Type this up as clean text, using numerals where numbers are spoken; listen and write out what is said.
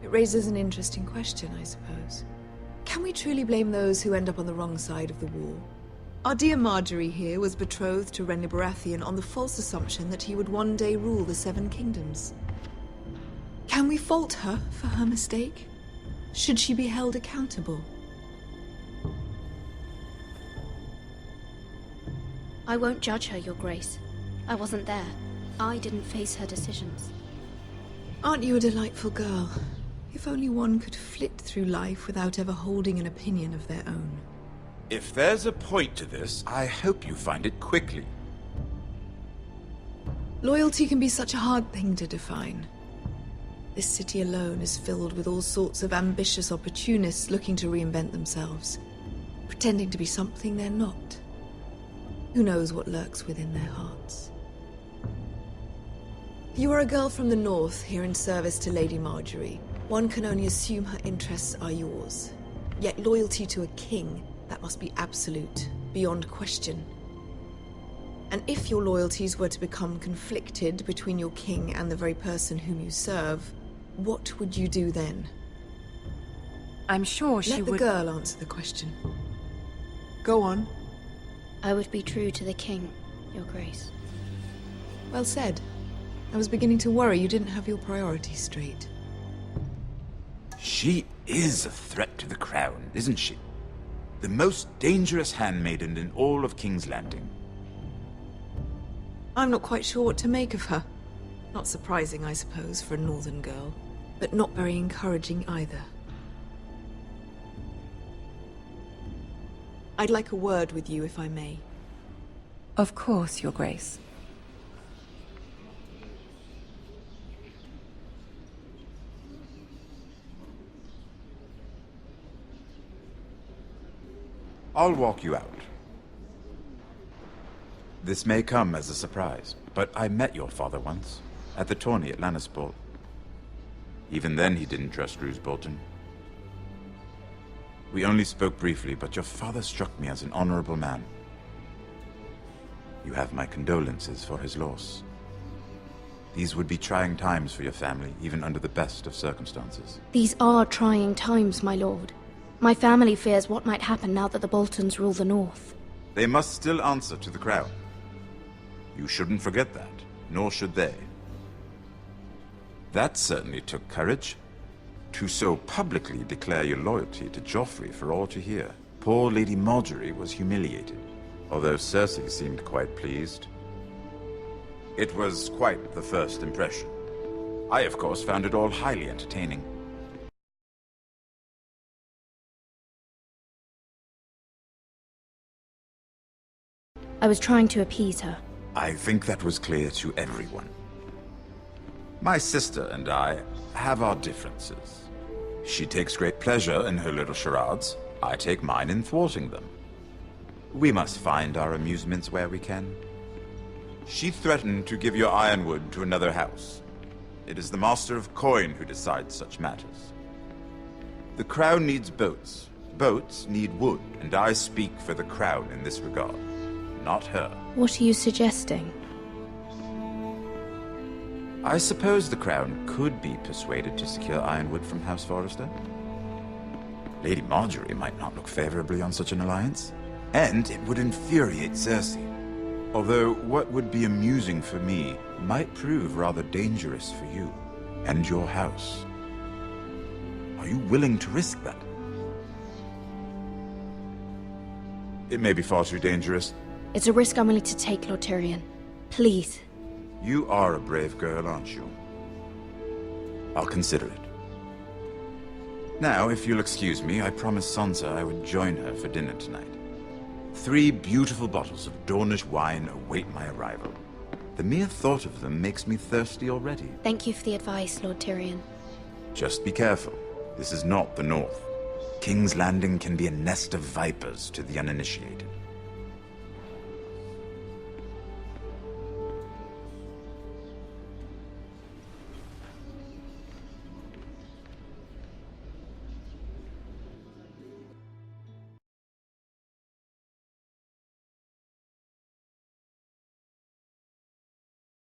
It raises an interesting question, I suppose. Can we truly blame those who end up on the wrong side of the war? Our dear Marjorie here was betrothed to Renly Baratheon on the false assumption that he would one day rule the Seven Kingdoms. Can we fault her for her mistake? Should she be held accountable? I won't judge her, Your Grace. I wasn't there. I didn't face her decisions. Aren't you a delightful girl? If only one could flit through life without ever holding an opinion of their own. If there's a point to this, I hope you find it quickly. Loyalty can be such a hard thing to define. This city alone is filled with all sorts of ambitious opportunists looking to reinvent themselves, pretending to be something they're not. Who knows what lurks within their hearts? You are a girl from the north, here in service to Lady Marjorie. One can only assume her interests are yours. Yet loyalty to a king, that must be absolute, beyond question. And if your loyalties were to become conflicted between your king and the very person whom you serve, what would you do then? I'm sure she would... Let the girl answer the question. Go on. I would be true to the king, Your Grace. Well said. I was beginning to worry you didn't have your priorities straight. She is a threat to the crown, isn't she? The most dangerous handmaiden in all of King's Landing. I'm not quite sure what to make of her. Not surprising, I suppose, for a northern girl, but not very encouraging either. I'd like a word with you, if I may. Of course, Your Grace. I'll walk you out. This may come as a surprise, but I met your father once, at the tourney at Lannisport. Even then he didn't trust Roose Bolton. We only spoke briefly, but your father struck me as an honorable man. You have my condolences for his loss. These would be trying times for your family, even under the best of circumstances. These are trying times, my lord. My family fears what might happen now that the Boltons rule the North. They must still answer to the crown. You shouldn't forget that, nor should they. That certainly took courage. To so publicly declare your loyalty to Joffrey for all to hear. Poor Lady Marjorie was humiliated, although Cersei seemed quite pleased. It was quite the first impression. I, of course, found it all highly entertaining. I was trying to appease her. I think that was clear to everyone. My sister and I have our differences. She takes great pleasure in her little charades. I take mine in thwarting them. We must find our amusements where we can. She threatened to give your ironwood to another house. It is the Master of Coin who decides such matters. The crown needs boats. Boats need wood, and I speak for the crown in this regard. Not her. What are you suggesting? I suppose the crown could be persuaded to secure ironwood from House Forrester. Lady Marjorie might not look favorably on such an alliance, and it would infuriate Cersei. Although what would be amusing for me might prove rather dangerous for you and your house. Are you willing to risk that? It may be far too dangerous. It's a risk I'm willing to take, Lord Tyrion. Please. You are a brave girl, aren't you? I'll consider it. Now, if you'll excuse me, I promised Sansa I would join her for dinner tonight. 3 beautiful bottles of Dornish wine await my arrival. The mere thought of them makes me thirsty already. Thank you for the advice, Lord Tyrion. Just be careful. This is not the North. King's Landing can be a nest of vipers to the uninitiated.